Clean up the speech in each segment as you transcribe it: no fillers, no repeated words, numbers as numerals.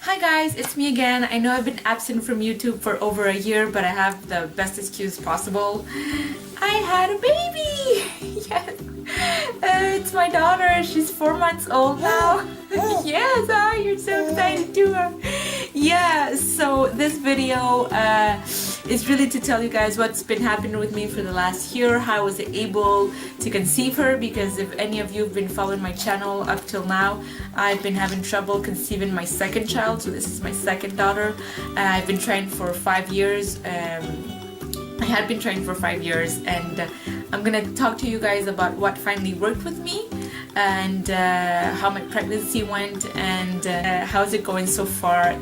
Hi guys, it's me again. I know I've been absent from YouTube for over a year, but I have the best excuse possible. I had a baby! Yes! It's my daughter. She's 4 months old now. Yes, you're so excited too. Yeah, so this video is really to tell you guys what's been happening with me for the last year, how I was able to conceive her, because if any of you have been following my channel up till now, I've been having trouble conceiving my second child, so this is my second daughter. I've been trying for 5 years. I had been trying for 5 years, and I'm gonna talk to you guys about what finally worked with me, and how my pregnancy went, and how's it going so far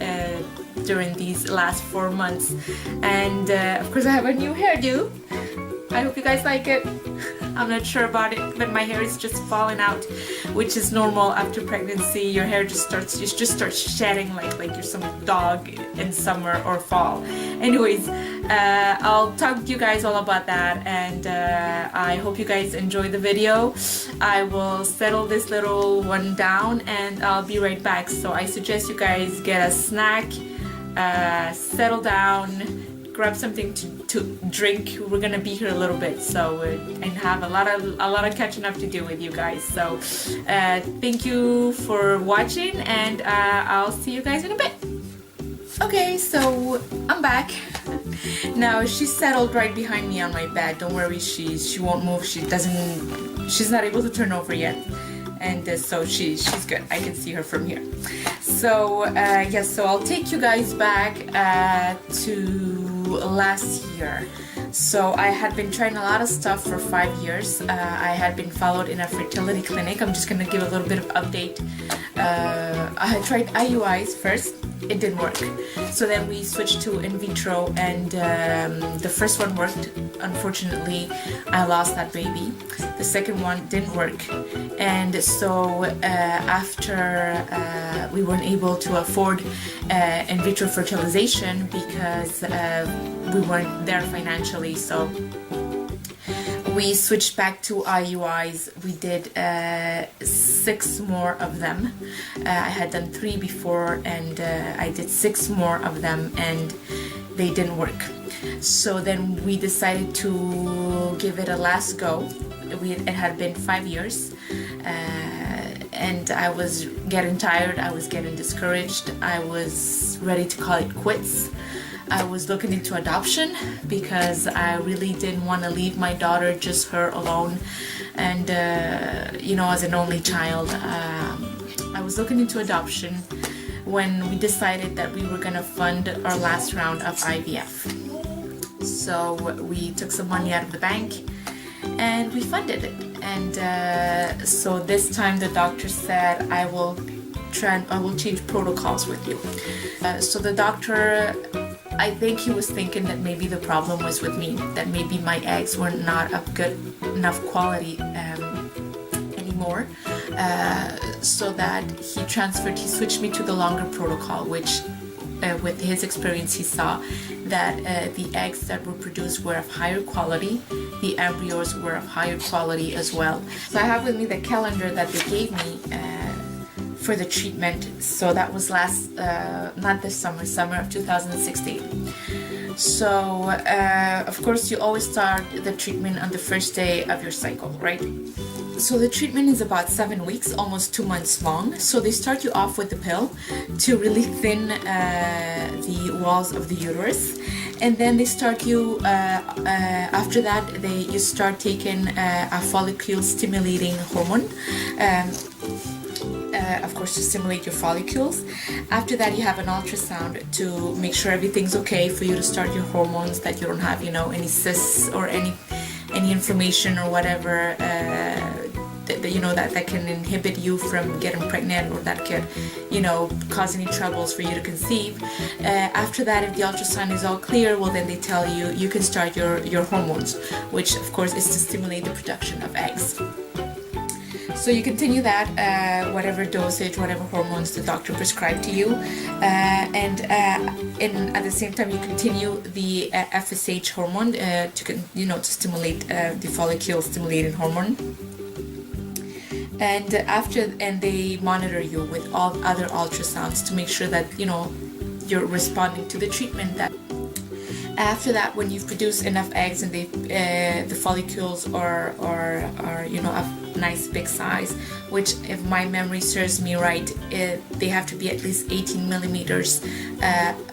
during these last 4 months. And of course I have a new hairdo. I hope you guys like it. I'm not sure about it, but my hair is just falling out, which is normal after pregnancy. Your hair just starts shedding like you're some dog in summer or fall. Anyways, I'll talk to you guys all about that, and I hope you guys enjoy the video. I will settle this little one down and I'll be right back. So I suggest you guys get a snack, settle down, grab something to drink. We're gonna be here a little bit, so and have a lot of catching up to do with you guys. So thank you for watching, and I'll see you guys in a bit. Okay, so I'm back. Now she's settled right behind me on my bed. Don't worry, she won't move. She's not able to turn over yet, and so she's good. I can see her from here. So yes, so I'll take you guys back to last year. So I had been trying a lot of stuff for 5 years. I had been followed in a fertility clinic. I'm just gonna give a little bit of update. I had tried IUIs first. It didn't work. So then we switched to in vitro, and the first one worked. Unfortunately, I lost that baby. The second one didn't work, and so after we weren't able to afford in vitro fertilization because we weren't there financially, so we switched back to IUIs. We did 6 more of them. I had done 3 before, and I did 6 more of them, and they didn't work. So then we decided to give it a last go. It had been 5 years, and I was getting tired. I was getting discouraged. I was ready to call it quits. I was looking into adoption because I really didn't want to leave my daughter, just her alone, and you know, as an only child. I was looking into adoption when we decided that we were going to fund our last round of IVF. So we took some money out of the bank and we funded it, and so this time the doctor said, I will change protocols with you. So the doctor, I think he was thinking that maybe the problem was with me, that maybe my eggs were not of good enough quality anymore, so that he switched me to the longer protocol, which with his experience he saw that the eggs that were produced were of higher quality, the embryos were of higher quality as well. So I have with me the calendar that they gave me for the treatment. So that was not this summer of 2016. So of course you always start the treatment on the first day of your cycle, right? So the treatment is about 7 weeks, almost 2 months long. So they start you off with the pill to really thin the walls of the uterus, and then they start you after that you start taking a follicle stimulating hormone, of course, to stimulate your follicles. After that, you have an ultrasound to make sure everything's okay for you to start your hormones, that you don't have, you know, any cysts or any inflammation or whatever that can inhibit you from getting pregnant, or that could, you know, cause any troubles for you to conceive. After that, if the ultrasound is all clear, well, then they tell you you can start your hormones, which of course is to stimulate the production of eggs. So you continue that, whatever dosage, whatever hormones the doctor prescribed to you, and at the same time you continue the FSH hormone to stimulate the follicle stimulating hormone. and they monitor you with all other ultrasounds to make sure that you're responding to the treatment. That after that, when you've produced enough eggs and the follicles are of nice big size, which if my memory serves me right, they have to be at least 18 millimeters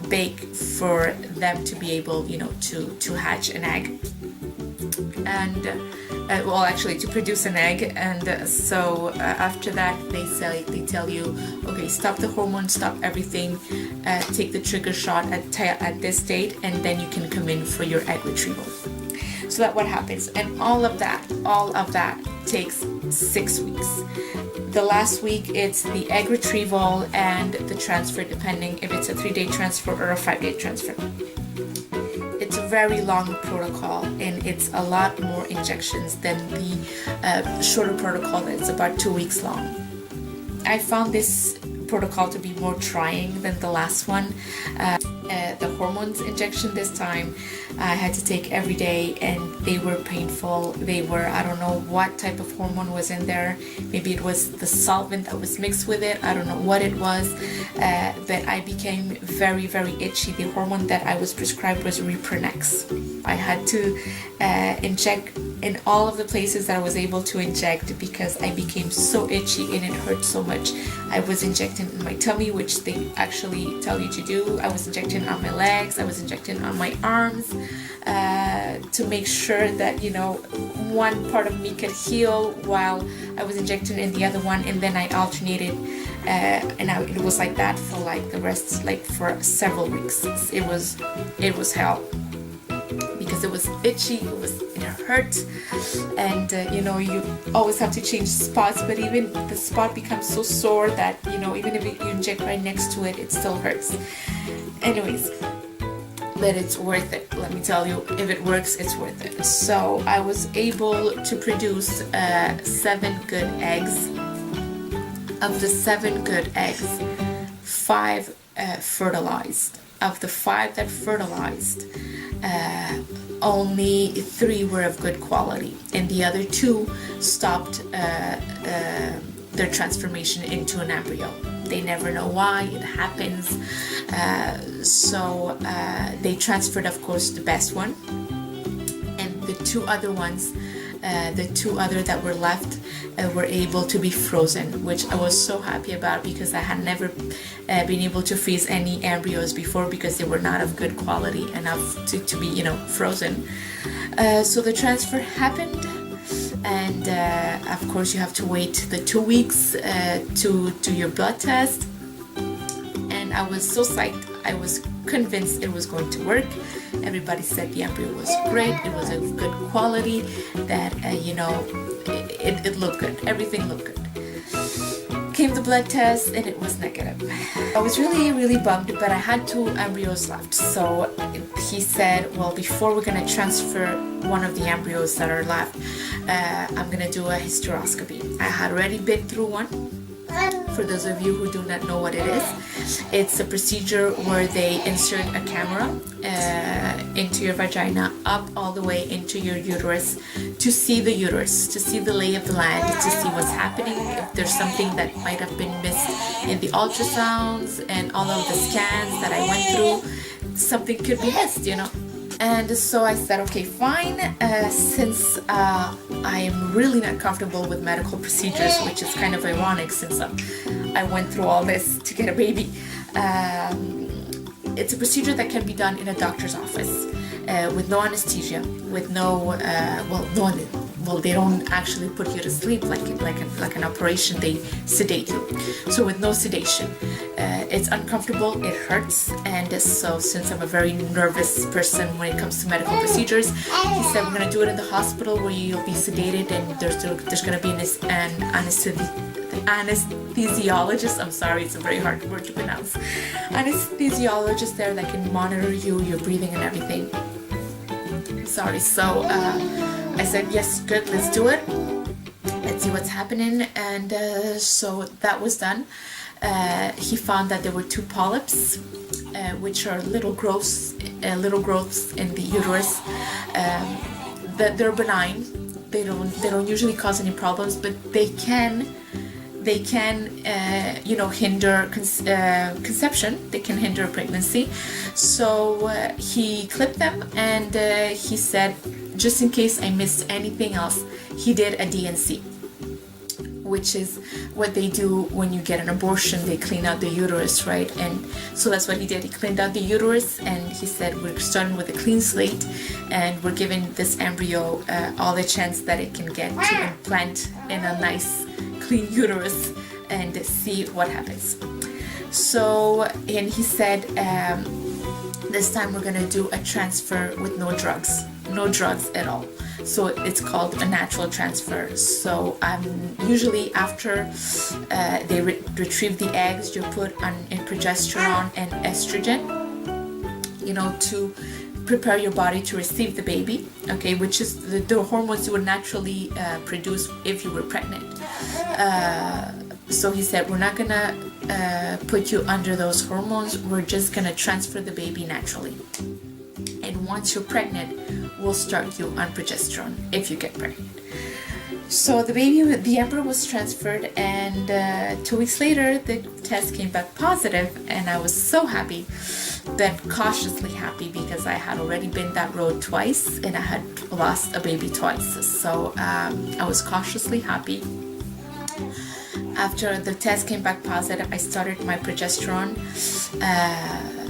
big for them to be able to hatch an egg. And well, actually to produce an egg. And so after that they tell you, okay, stop the hormone, stop everything, take the trigger shot at this date, and then you can come in for your egg retrieval. So that what happens, and all of that takes 6 weeks. The last week it's the egg retrieval and the transfer, depending if it's a 3-day transfer or a 5-day transfer. It's a very long protocol, and it's a lot more injections than the shorter protocol that's about 2 weeks long. I found this protocol to be more trying than the last one. The hormones injection this time I had to take every day, and they were painful. They were, I don't know what type of hormone was in there. Maybe it was the solvent that was mixed with it. I don't know what it was, but I became very, very itchy. The hormone that I was prescribed was Repronex. I had to inject in all of the places that I was able to inject because I became so itchy and it hurt so much. I was injecting in my tummy, which they actually tell you to do. I was injecting on my legs. I was injecting on my arms to make sure that one part of me could heal while I was injecting in the other one, and then I alternated, it was like that for like the rest, like for several weeks. It was hell because it was itchy, it hurt, and you always have to change spots, but even the spot becomes so sore that even if you inject right next to it, it still hurts. Anyways, but it's worth it. Let me tell you, if it works, it's worth it. So I was able to produce 7 good eggs. Of the 7 good eggs, 5 fertilized. Of the 5 that fertilized, only 3 were of good quality, and the other 2 stopped their transformation into an embryo. They never know why, it happens. So they transferred, of course, the best one, and the 2 other ones, the 2 other that were left, were able to be frozen, which I was so happy about because I had never been able to freeze any embryos before because they were not of good quality enough to be frozen. So the transfer happened, and of course you have to wait the 2 weeks to do your blood test, and I was so psyched. I was convinced it was going to work. Everybody said the embryo was great, it was of good quality, that it looked good, everything looked good. Came the blood test and it was negative. I was really, really bummed, but I had 2 embryos left. So he said, well, before we're going to transfer one of the embryos that are left, I'm going to do a hysteroscopy. I had already been through one. For those of you who do not know what it is, it's a procedure where they insert a camera into your vagina up all the way into your uterus to see the uterus, to see the lay of the land, to see what's happening, if there's something that might have been missed in the ultrasounds and all of the scans that I went through, something could be missed, And so I said, okay, fine, since I am really not comfortable with medical procedures, which is kind of ironic since I went through all this to get a baby. It's a procedure that can be done in a doctor's office with no anesthesia, with no, they don't actually put you to sleep like an operation, they sedate you. So with no sedation. It's uncomfortable, it hurts, and so since I'm a very nervous person when it comes to medical procedures, he said we're going to do it in the hospital where you'll be sedated, and there's going to be an anesthesiologist, I'm sorry, it's a very hard word to pronounce, anesthesiologist there that can monitor you, your breathing and everything. Sorry, so I said, yes, good, let's do it. Let's see what's happening, and so that was done. He found that there were 2 polyps, which are little growths in the uterus. That they're benign. they don't usually cause any problems, but they can hinder conception. They can hinder pregnancy. So he clipped them, and he said, just in case I missed anything else, he did a DNC, which is what they do when you get an abortion. They clean out the uterus, right? And so that's what he did. He cleaned out the uterus, and he said, we're starting with a clean slate, and we're giving this embryo all the chance that it can get to implant in a nice clean uterus and see what happens. So, and he said, this time we're gonna do a transfer with no drugs at all. So it's called a natural transfer. So usually after they retrieve the eggs, you're put on progesterone and estrogen, to prepare your body to receive the baby, okay, which is the hormones you would naturally produce if you were pregnant. So he said, we're not gonna put you under those hormones, we're just gonna transfer the baby naturally. And once you're pregnant, we'll start you on progesterone if you get pregnant. So the embryo was transferred, and 2 weeks later, the test came back positive, and I was so happy, then cautiously happy, because I had already been that road twice, and I had lost a baby twice. So I was cautiously happy. After the test came back positive, I started my progesterone.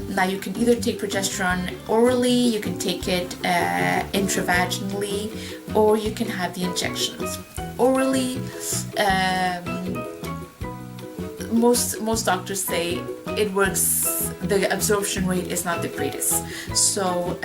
Now you can either take progesterone orally, you can take it intravaginally, or you can have the injections. Orally, most doctors say it works, the absorption rate is not the greatest. So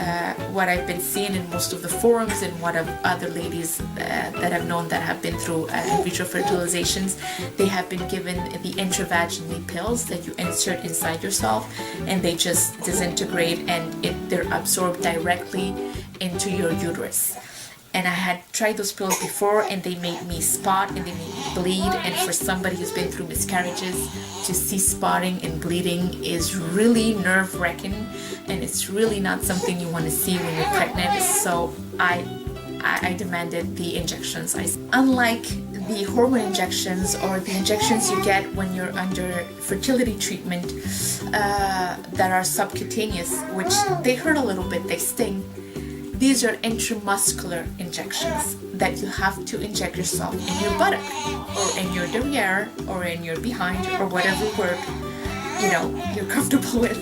what I've been seeing in most of the forums, and what of other ladies that I've known that have been through in vitro fertilizations, they have been given the intravaginally pills that you insert inside yourself, and they just disintegrate, and they're absorbed directly into your uterus. And I had tried those pills before, and they made me spot, and they made me bleed. And for somebody who's been through miscarriages, to see spotting and bleeding is really nerve-wracking, and it's really not something you want to see when you're pregnant. So I demanded the injections. Unlike the hormone injections or the injections you get when you're under fertility treatment that are subcutaneous, which they hurt a little bit, they sting. These are intramuscular injections that you have to inject yourself in your buttock, or in your derriere, or in your behind, or whatever word you're comfortable with.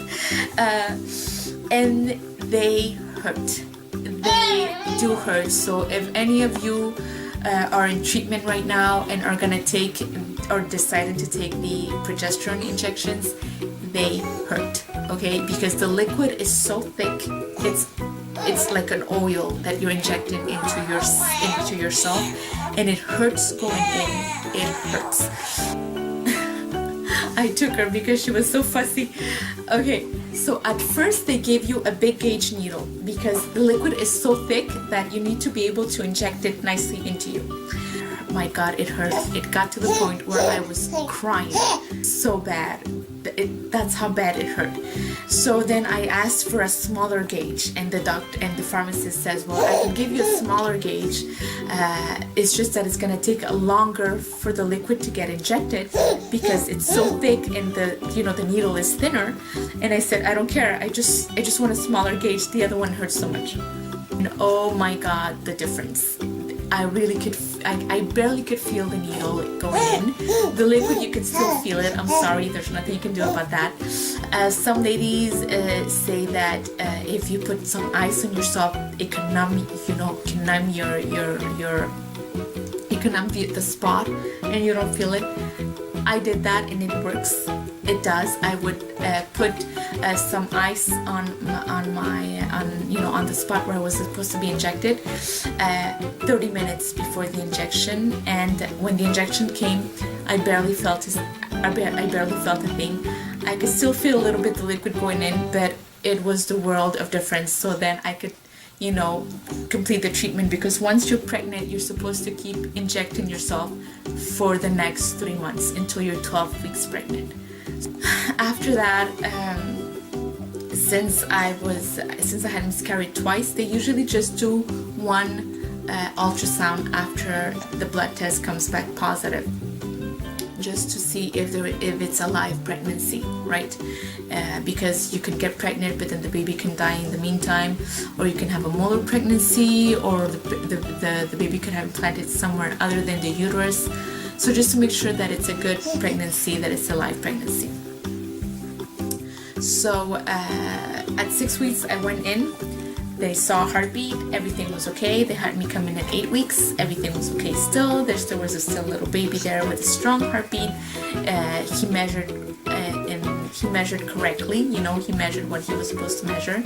And they hurt. They do hurt. So if any of you are in treatment right now and are gonna take or decided to take the progesterone injections, they hurt. Okay, because the liquid is so thick, it's like an oil that you're injecting into yourself, and it hurts going in. It hurts. I took her because she was so fussy. Okay, so at first they gave you a big gauge needle because the liquid is so thick that you need to be able to inject it nicely into you. My God, it hurt. It got to the point where I was crying so bad. That's how bad it hurt. So then I asked for a smaller gauge, and the doctor and the pharmacist says, well, I can give you a smaller gauge. It's just that it's gonna take longer for the liquid to get injected because it's so thick, and the needle is thinner. And I said, I don't care. I just want a smaller gauge. The other one hurts so much. And oh my God, the difference. I barely could feel the needle going in. The liquid, you can still feel it. I'm sorry, there's nothing you can do about that. Some ladies say that if you put some ice on yourself, it can numb, can numb the spot, and you don't feel it. I did that, and it works. It does. I would put some ice on the spot where I was supposed to be injected 30 minutes before the injection, and when the injection came, I barely felt a thing. I could still feel a little bit the liquid going in, but it was the world of difference. So then I could complete the treatment, because once you're pregnant, you're supposed to keep injecting yourself for the next 3 months until you're 12 weeks pregnant. After that, since I had miscarried twice, they usually just do one ultrasound after the blood test comes back positive, just to see if it's a live pregnancy, right? Because you could get pregnant, but then the baby can die in the meantime, or you can have a molar pregnancy, or the baby could have implanted somewhere other than the uterus. So just to make sure that it's a good pregnancy, that it's a live pregnancy. So at 6 weeks I went in. They saw heartbeat, everything was okay. They had me come in at 8 weeks, everything was okay still. There still was a little baby there with a strong heartbeat. He measured and he measured correctly, you know, he measured what he was supposed to measure.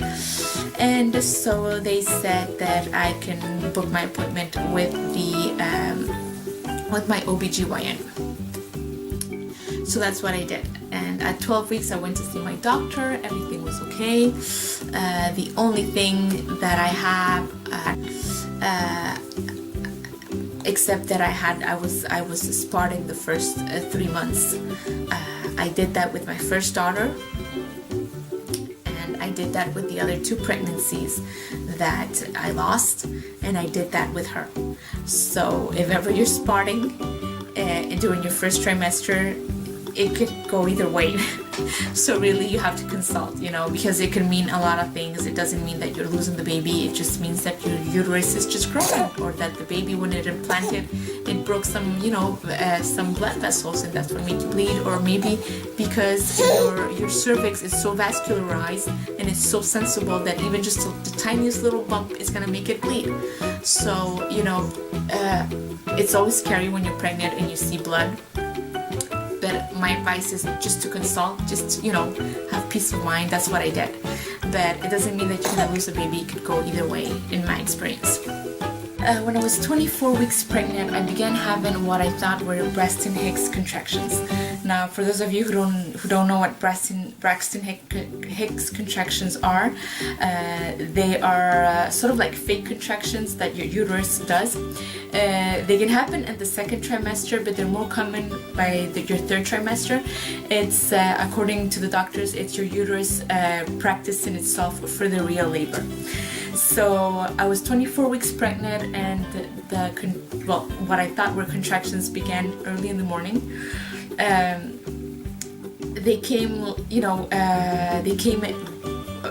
And so they said that I can book my appointment with my OBGYN. So that's what I did. And at 12 weeks I went to see my doctor, everything was okay. The only thing that I have, except that I was spotting the first 3 months. I did that with my first daughter, and I did that with the other 2 pregnancies that I lost, and I did that with her. So if ever you're spotting during your first trimester, it could go either way. So really you have to consult, you know, because it can mean a lot of things. It doesn't mean that you're losing the baby, it just means that your uterus is just growing, or that the baby, when it implanted, it broke some, you know, some blood vessels, and that's what made you bleed. Or maybe because your cervix is so vascularized and it's so sensible that even just the tiniest little bump is gonna make it bleed. So, you know, it's always scary when you're pregnant and you see blood. But my advice is just to consult, just, you know, have peace of mind. That's what I did. But it doesn't mean that you're gonna lose a baby. It could go either way, in my experience. When I was 24 weeks pregnant, I began having what I thought were Braxton Hicks contractions. Now, for those of you who don't know what Braxton Hicks contractions are, they are sort of like fake contractions that your uterus does. They can happen in the 2nd trimester, but they're more common by your 3rd trimester. It's according to the doctors, it's your uterus practicing itself for the real labor. So I was 24 weeks pregnant, and what I thought were contractions began early in the morning. They came, you know,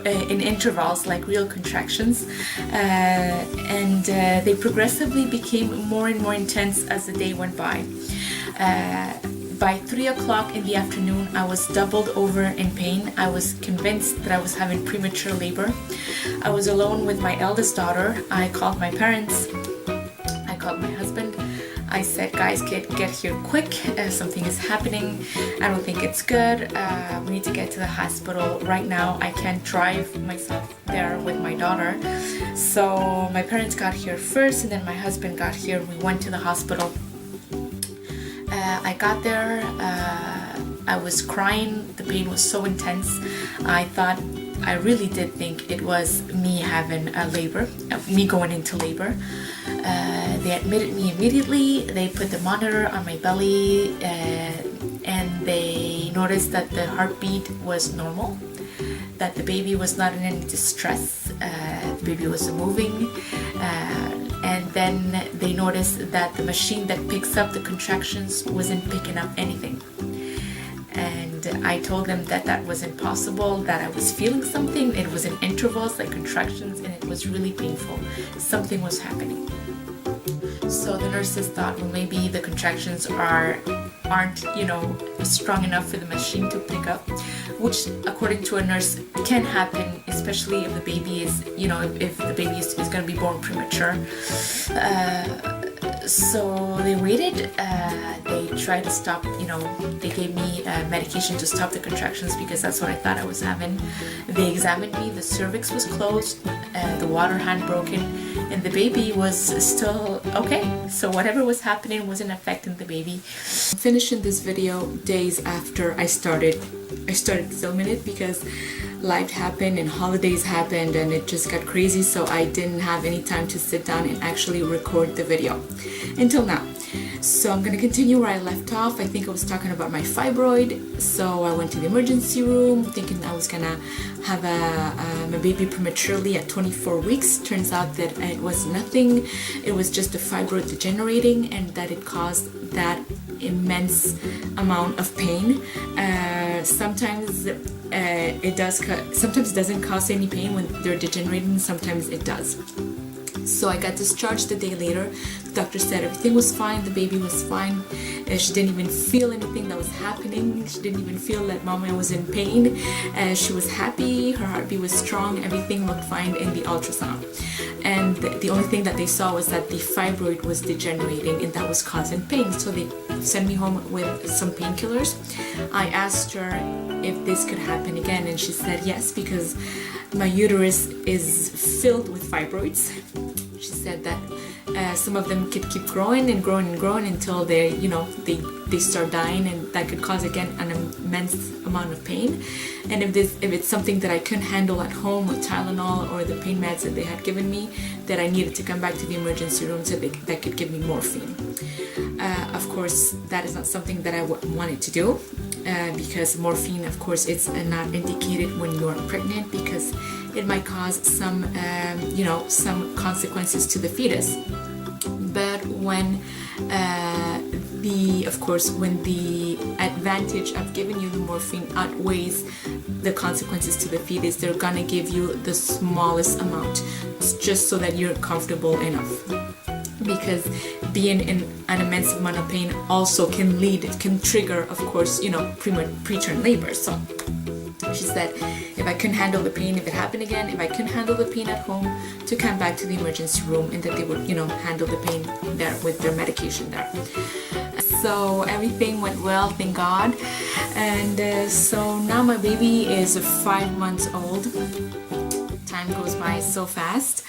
in intervals like real contractions, and they progressively became more and more intense as the day went by. By 3 o'clock in the afternoon, I was doubled over in pain. I was convinced that I was having premature labor. I was alone with my eldest daughter. I called my parents. I called my husband. I said, guys, get here quick. Something is happening. I don't think it's good. We need to get to the hospital right now. I can't drive myself there with my daughter. So my parents got here first, and then my husband got here. We went to the hospital. I got there, I was crying, the pain was so intense. I really did think it was me having a labor, me going into labor. They admitted me immediately, they put the monitor on my belly, and they noticed that the heartbeat was normal, that the baby was not in any distress, the baby was moving. And then they noticed that the machine that picks up the contractions wasn't picking up anything. And I told them that that was impossible, that I was feeling something. It was in intervals, like contractions, and it was really painful. Something was happening. So the nurses thought, well, maybe the contractions aren't, you know, strong enough for the machine to pick up, which according to a nurse can happen, especially if the baby is, you know, if the baby is going to be born premature. So they waited, they tried to stop, you know, they gave me medication to stop the contractions because that's what I thought I was having. They examined me, the cervix was closed, the water hadn't broken, and the baby was still okay. So whatever was happening wasn't affecting the baby. I'm finishing this video days after I started filming it because life happened and holidays happened and it just got crazy, so I didn't have any time to sit down and actually record the video until now. So I'm gonna continue where I left off. I think I was talking about my fibroid. So I went to the emergency room thinking I was gonna have a baby prematurely at 24 weeks. Turns out that it was nothing. It was just a fibroid degenerating, and that it caused that immense amount of pain. Sometimes it does. Sometimes it doesn't cause any pain when they're degenerating. Sometimes it does. So I got discharged the day later. The doctor said everything was fine, the baby was fine. She didn't even feel anything that was happening. She didn't even feel that mama was in pain. She was happy, her heartbeat was strong, everything looked fine in the ultrasound. And the only thing that they saw was that the fibroid was degenerating and that was causing pain. So they sent me home with some painkillers. I asked her if this could happen again, and she said yes, because my uterus is filled with fibroids. She said that some of them could keep growing and growing and growing until they start dying, and that could cause again an immense amount of pain. And if it's something that I couldn't handle at home with Tylenol or the pain meds that they had given me, that I needed to come back to the emergency room so that could give me morphine. Of course, that is not something that I wanted to do, because morphine, of course, it's not indicated when you are pregnant, because it might cause some consequences to the fetus. But when when the advantage of giving you the morphine outweighs the consequences to the fetus, they're gonna give you the smallest amount, just so that you're comfortable enough. Because being in an immense amount of pain also can trigger, of course, preterm labor. So she said if I couldn't handle the pain, if it happened again, if I couldn't handle the pain at home, to come back to the emergency room, and that they would, handle the pain there with their medication there. So everything went well, thank God. And so now my baby is 5 months old. Time goes by so fast.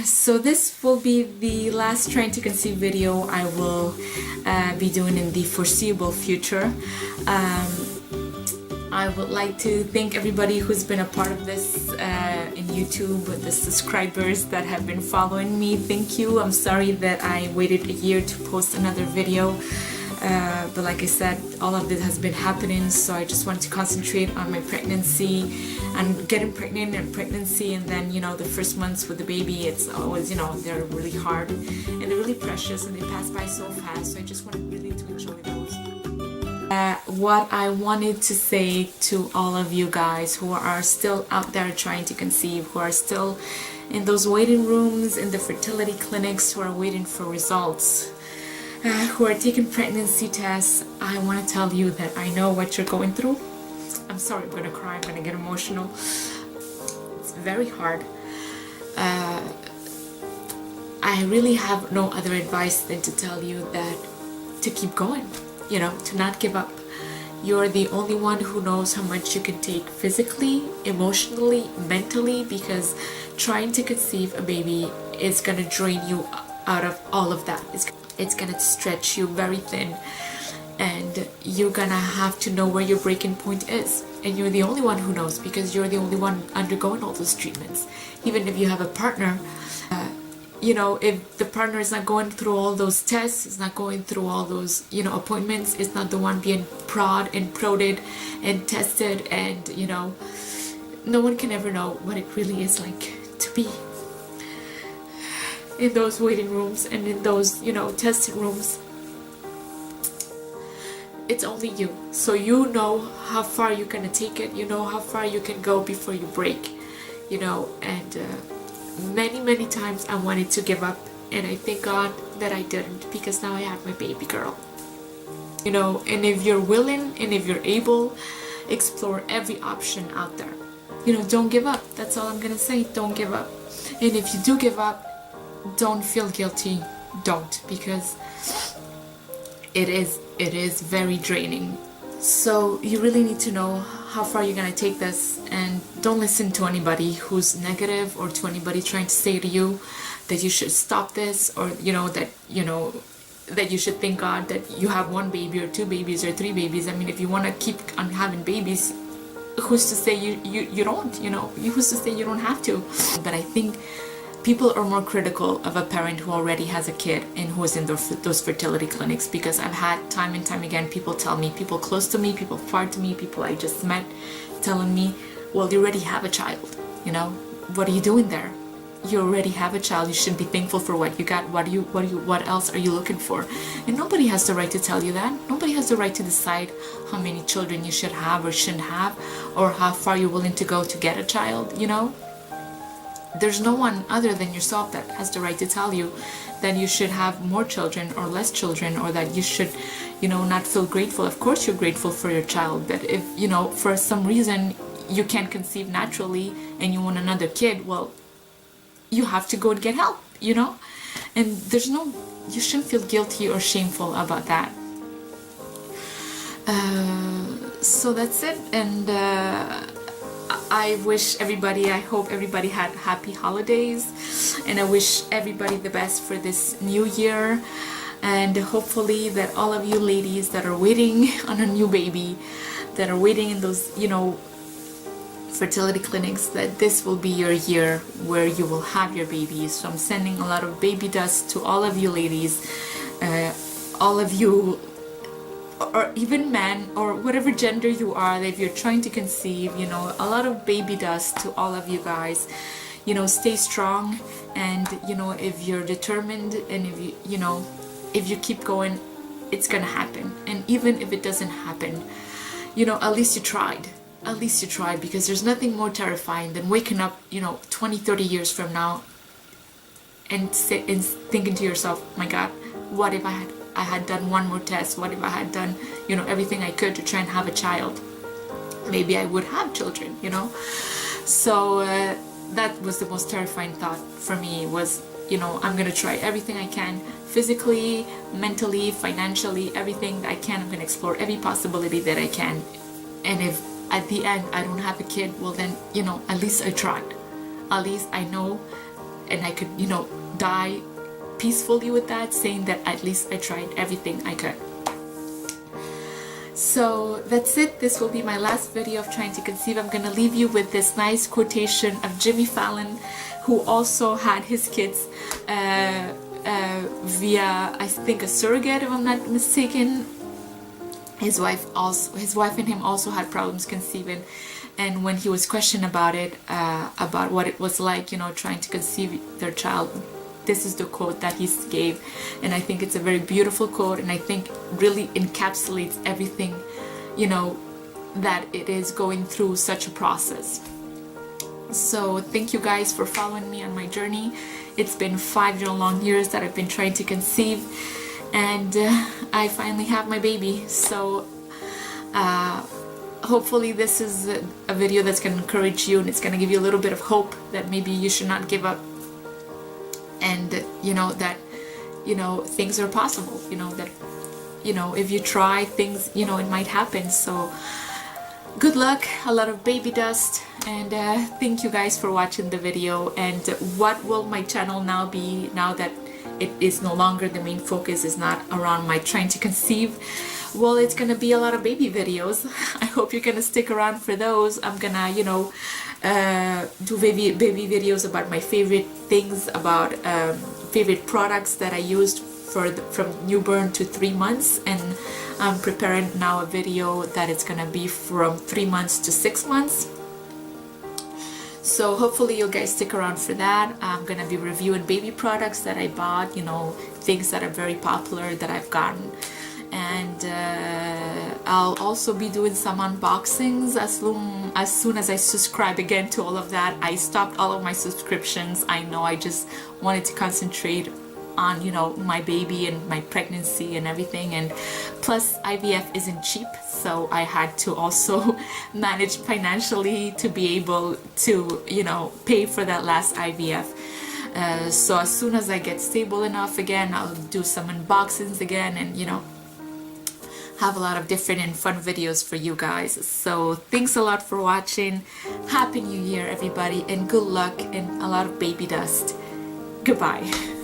So this will be the last trying to conceive video I will be doing in the foreseeable future. I would like to thank everybody who's been a part of this in YouTube, the subscribers that have been following me. Thank you. I'm sorry that I waited a year to post another video. But like I said, all of this has been happening, so I just wanted to concentrate on my pregnancy and getting pregnant and pregnancy, and then the first months with the baby, it's always they're really hard and they're really precious and they pass by so fast, so I just wanted really to enjoy those. What I wanted to say to all of you guys who are still out there trying to conceive, who are still in those waiting rooms, in the fertility clinics, who are waiting for results, who are taking pregnancy tests, I want to tell you that I know what you're going through. I'm sorry, I'm gonna cry, I'm gonna get emotional. It's very hard. I really have no other advice than to tell you that to keep going, to not give up. You're the only one who knows how much you can take physically, emotionally, mentally, because trying to conceive a baby is gonna drain you out of all of that. It's gonna stretch you very thin, and you're gonna have to know where your breaking point is, and you're the only one who knows, because you're the only one undergoing all those treatments. Even if you have a partner, if the partner is not going through all those tests, is not going through all those appointments, is not the one being prod and prodded and tested, and no one can ever know what it really is like to be in those waiting rooms and in those testing rooms. It's only you, so you know how far you're gonna take it, you know how far you can go before you break, and many times I wanted to give up, and I thank God that I didn't, because now I have my baby girl. And if you're willing and if you're able, explore every option out there. Don't give up. That's all I'm gonna say. Don't give up. And if you do give up, don't feel guilty. Don't, because it is very draining. So you really need to know how far you're gonna take this, and don't listen to anybody who's negative, or to anybody trying to say to you that you should stop this, or that you should thank God that you have 1 baby or 2 babies or 3 babies. I mean, if you want to keep on having babies, who's to say you don't? Who's to say you don't have to? But I think people are more critical of a parent who already has a kid and who is in those fertility clinics, because I've had time and time again people tell me, people close to me, people far to me, people I just met, telling me, well, you already have a child, you know, what are you doing there? You already have a child, you should be thankful for what you got. What else are you looking for? And nobody has the right to tell you that. Nobody has the right to decide how many children you should have or shouldn't have, or how far you're willing to go to get a child, you know. There's no one other than yourself that has the right to tell you that you should have more children or less children, or that you should, you know, not feel grateful. Of course you're grateful for your child, but if, you know, for some reason you can't conceive naturally and you want another kid, well, you have to go and get help, you know. And there's no, you shouldn't feel guilty or shameful about that. So that's it. And I wish everybody, I hope everybody had happy holidays, and I wish everybody the best for this new year. And hopefully that all of you ladies that are waiting on a new baby, that are waiting in those, you know, fertility clinics, that this will be your year where you will have your babies. So I'm sending a lot of baby dust to all of you ladies, all of you, or even men, or whatever gender you are, that if you're trying to conceive, you know, a lot of baby dust to all of you guys. You know, stay strong, and you know, if you're determined, and if you, you know, if you keep going, it's gonna happen. And even if it doesn't happen, you know, at least you tried. At least you tried, because there's nothing more terrifying than waking up, you know, 20-30 years from now and thinking to yourself, my God, what if I had done one more test? What if I had done, you know, everything I could to try and have a child? Maybe I would have children, you know. So that was the most terrifying thought for me, was, you know, I'm gonna try everything I can, physically, mentally, financially, everything I can. I'm gonna explore every possibility that I can. And if at the end I don't have a kid, well then, you know, at least I tried. At least I know, and I could, you know, die peacefully with that, saying that at least I tried everything I could. So that's it. This will be my last video of trying to conceive. I'm gonna leave you with this nice quotation of Jimmy Fallon, who also had his kids via, I think, a surrogate, if I'm not mistaken. His wife and him also had problems conceiving, and when he was questioned about it, about what it was like, you know, trying to conceive their child, this is the quote that he gave. And I think it's a very beautiful quote, and I think really encapsulates everything, you know, that it is going through such a process. So thank you guys for following me on my journey. It's been 5 long years that I've been trying to conceive, and I finally have my baby. So hopefully this is a video that's going to encourage you, and it's going to give you a little bit of hope that maybe you should not give up, and you know that, you know, things are possible, you know, that, you know, if you try things, you know, it might happen. So good luck, a lot of baby dust, and thank you guys for watching the video. And what will my channel now be, now that it is no longer, the main focus is not around my trying to conceive? Well, it's gonna be a lot of baby videos. I hope you're gonna stick around for those. I'm gonna, you know, do baby videos about my favorite things, about favorite products that I used from newborn to 3 months, and I'm preparing now a video that it's gonna be from 3 months to 6 months. So hopefully you guys stick around for that. I'm gonna be reviewing baby products that I bought, you know, things that are very popular that I've gotten. And I'll also be doing some unboxings as soon as I subscribe again to all of that. I stopped all of my subscriptions. I know, I just wanted to concentrate on, you know, my baby and my pregnancy and everything. And plus IVF isn't cheap, so I had to also manage financially to be able to, you know, pay for that last IVF. So as soon as I get stable enough again, I'll do some unboxings again, and, you know, have a lot of different and fun videos for you guys. So thanks a lot for watching. Happy New Year, everybody, and good luck, and a lot of baby dust. Goodbye.